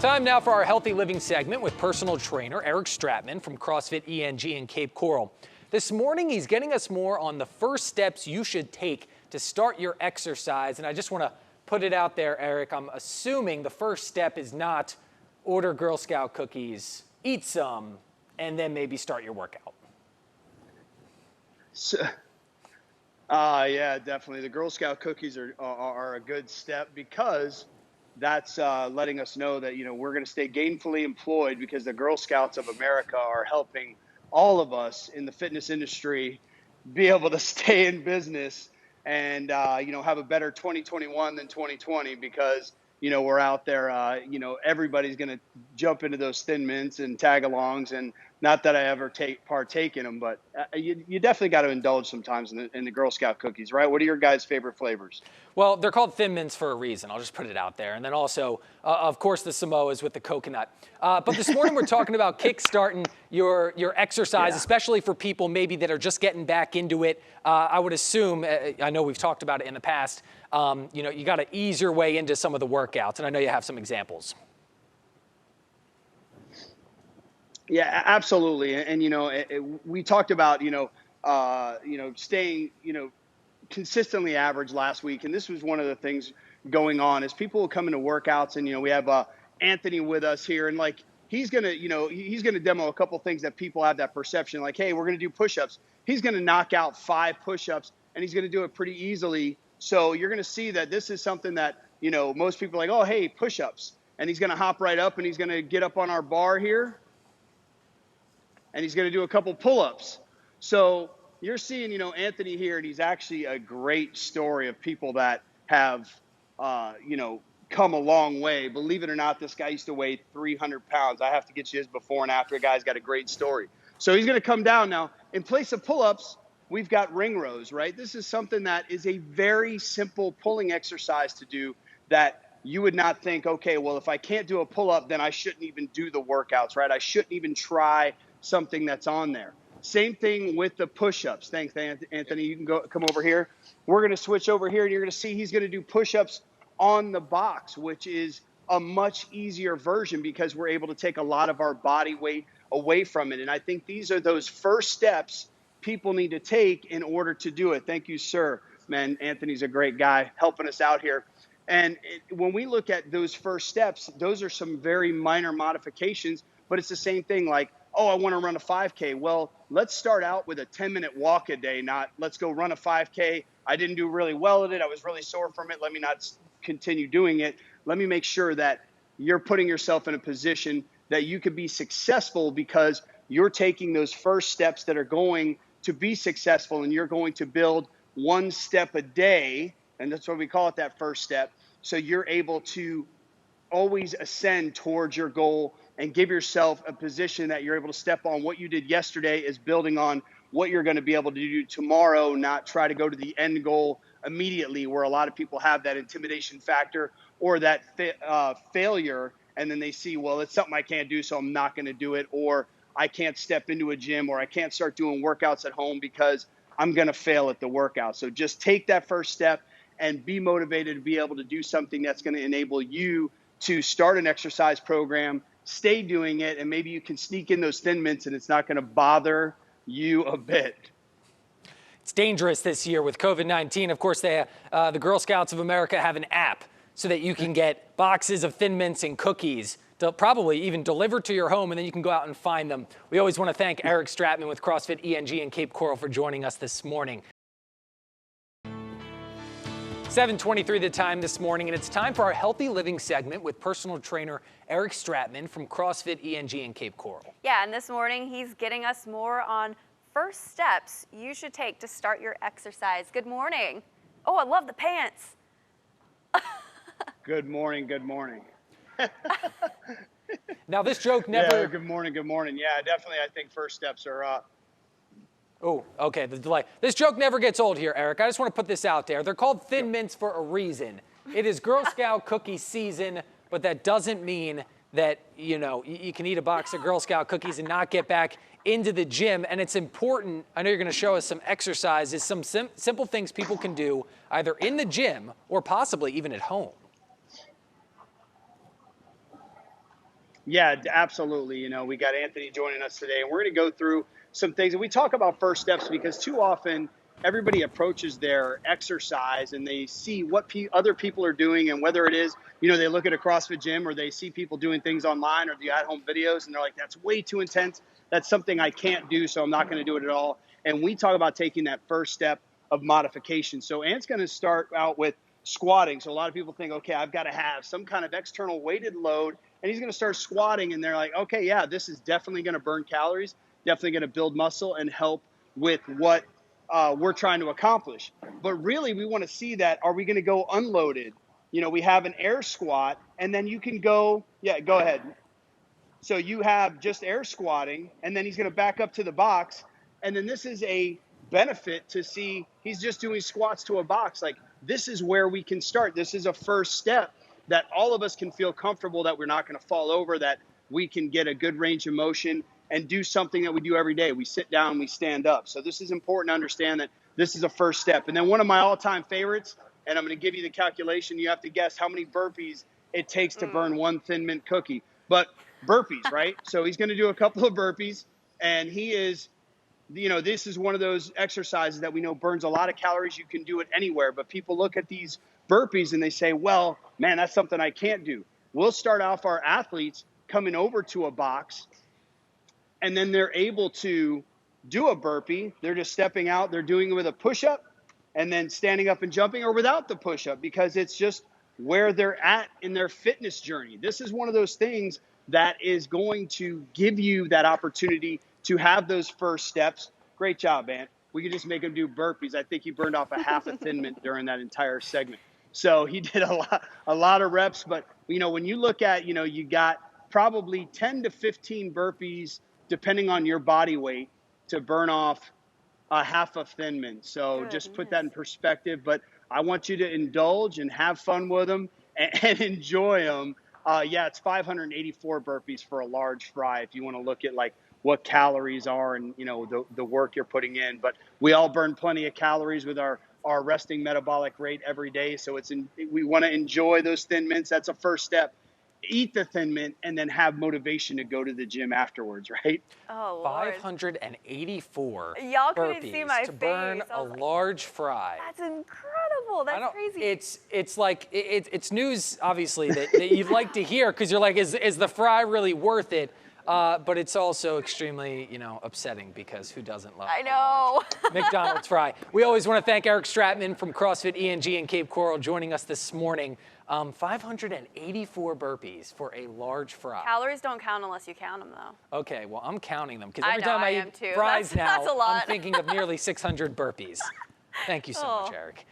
Time now for our healthy living segment with personal trainer Eric Stratman from CrossFit ENG in Cape Coral. This morning, he's getting us more on the first steps you should take to start your exercise. And I just want to put it out there, Eric, I'm assuming the first step is not order Girl Scout cookies, eat some, and then maybe start your workout. Yeah, definitely. The Girl Scout cookies are a good step because that's letting us know that, we're going to stay gainfully employed because the Girl Scouts of America are helping all of us in the fitness industry be able to stay in business and, have a better 2021 than 2020 because, we're out there, everybody's going to jump into those thin mints and tag-alongs, and not that I ever partake in them, but you definitely got to indulge sometimes in the Girl Scout cookies, right? What are your guys' favorite flavors? Well, they're called Thin Mints for a reason. I'll just put it out there. And then also, of course, the Samoas with the coconut. But this morning we're talking about kickstarting your exercise, especially for people maybe that are just getting back into it. I would assume, I know we've talked about it in the past, you got to ease your way into some of the workouts. And I know you have some examples. Yeah, absolutely. And we talked about, staying, consistently average last week. And this was one of the things going on is people will come into workouts and, we have Anthony with us here, and he's going to demo a couple things that people have that perception like, hey, we're going to do push-ups. He's going to knock out 5 push-ups and he's going to do it pretty easily. So you're going to see that this is something that, most people are like, oh, hey, push-ups. And he's going to hop right up and he's going to get up on our bar here and he's going to do a couple pull-ups. So you're seeing, Anthony here, and he's actually a great story of people that have, come a long way. Believe it or not, this guy used to weigh 300 pounds. I have to get you his before and after. The guy's got a great story. So he's going to come down now. In place of pull-ups, we've got ring rows, right? This is something that is a very simple pulling exercise to do that you would not think, okay, well, if I can't do a pull-up, then I shouldn't even do the workouts, right? I shouldn't even try something that's on there. Same thing with the push-ups. Thanks, Anthony. You can come over here. We're going to switch over here, and you're going to see he's going to do push-ups on the box, which is a much easier version because we're able to take a lot of our body weight away from it. And I think these are those first steps people need to take in order to do it. Thank you, sir. Man, Anthony's a great guy helping us out here. And when we look at those first steps, those are some very minor modifications, but it's the same thing like, oh, I want to run a 5K. Well, let's start out with a 10-minute walk a day, not let's go run a 5K. I didn't do really well at it. I was really sore from it. Let me not continue doing it. Let me make sure that you're putting yourself in a position that you could be successful because you're taking those first steps that are going to be successful, and you're going to build one step a day, and that's what we call it, that first step. So you're able to always ascend towards your goal and give yourself a position that you're able to step on. What you did yesterday is building on what you're going to be able to do tomorrow, not try to go to the end goal immediately, where a lot of people have that intimidation factor or that failure, and then they see, well, it's something I can't do, so I'm not going to do it, or I can't step into a gym, or I can't start doing workouts at home because I'm going to fail at the workout. So just take that first step and be motivated to be able to do something that's going to enable you to start an exercise program, stay doing it, and maybe you can sneak in those thin mints and it's not going to bother you a bit. It's dangerous this year with COVID-19. Of course, the Girl Scouts of America have an app so that you can get boxes of Thin Mints and cookies, probably even delivered to your home, and then you can go out and find them. We always want to thank Eric Stratman with CrossFit ENG in Cape Coral for joining us this morning. 7:23 the time this morning, and it's time for our Healthy Living segment with personal trainer Eric Stratman from CrossFit ENG in Cape Coral. Yeah, and this morning he's getting us more on first steps you should take to start your exercise. Good morning. Oh, I love the pants. Good morning, good morning. Now this joke never... Yeah, good morning, good morning. Yeah, definitely I think first steps are... Oh, okay, the delay. This joke never gets old here, Eric. I just want to put this out there. They're called Thin Mints for a reason. It is Girl Scout cookie season, but that doesn't mean that, you can eat a box of Girl Scout cookies and not get back into the gym. And it's important, I know you're going to show us some exercises, some simple things people can do either in the gym or possibly even at home. Yeah, absolutely. You know, we got Anthony joining us today, and we're going to go through some things. And we talk about first steps because too often everybody approaches their exercise and they see what other people are doing, and whether it is, you know, they look at a CrossFit gym or they see people doing things online or the at-home videos, and they're like, "That's way too intense. That's something I can't do, so I'm not going to do it at all." And we talk about taking that first step of modification. So Ant's going to start out with squatting. So a lot of people think, okay, I've got to have some kind of external weighted load, and he's going to start squatting, and they're like, okay, yeah, this is definitely going to burn calories, definitely going to build muscle and help with what we're trying to accomplish. But really, we want to see that, are we going to go unloaded? You know, we have an air squat, and then you can go, yeah, go ahead. So you have just air squatting, and then he's going to back up to the box. And then this is a benefit to see he's just doing squats to a box. Like, this is where we can start. This is a first step that all of us can feel comfortable that we're not going to fall over, that we can get a good range of motion and do something that we do every day. We sit down, we stand up. So this is important to understand that this is a first step. And then one of my all-time favorites, and I'm going to give you the calculation. You have to guess how many burpees it takes to burn one Thin Mint cookie. But burpees, right? So he's going to do a couple of burpees, and he is, you know, this is one of those exercises that we know burns a lot of calories. You can do it anywhere, but people look at these burpees and they say, well, man, that's something I can't do. We'll start off our athletes coming over to a box, and then they're able to do a burpee. They're just stepping out. They're doing it with a push-up and then standing up and jumping, or without the push-up, because it's just where they're at in their fitness journey. This is one of those things that is going to give you that opportunity to have those first steps. Great job, Ant. We could just make him do burpees. I think he burned off a half a Thin Mint during that entire segment. So he did a lot of reps. But, you know, when you look at, you know, you got probably 10 to 15 burpees, depending on your body weight, to burn off a half a Thin Mint. So just put that in perspective. But I want you to indulge and have fun with them and enjoy them. Yeah, it's 584 burpees for a large fry if you want to look at like what calories are and, you know, the work you're putting in. But we all burn plenty of calories with our resting metabolic rate every day. So we want to enjoy those Thin Mints. That's a first step. Eat the Thin Mint and then have motivation to go to the gym afterwards, right? Oh, Lord. 584 Y'all couldn't see burpees my to burn face. I a was like, large fry. that's incredible. That's crazy. It's like it's news, obviously, that you'd like to hear, because you're like, is the fry really worth it? But it's also extremely, you know, upsetting, because who doesn't love I know. McDonald's fry? We always want to thank Eric STRATMAN from CrossFit ENG in Cape Coral joining us this morning. 584 burpees for a large fry. Calories don't count unless you count them, though. Okay, well, I'm counting them, because I every know, time I I am eat too. fries That's now, a lot. I'm thinking of nearly 600 burpees. Thank you so much, Eric.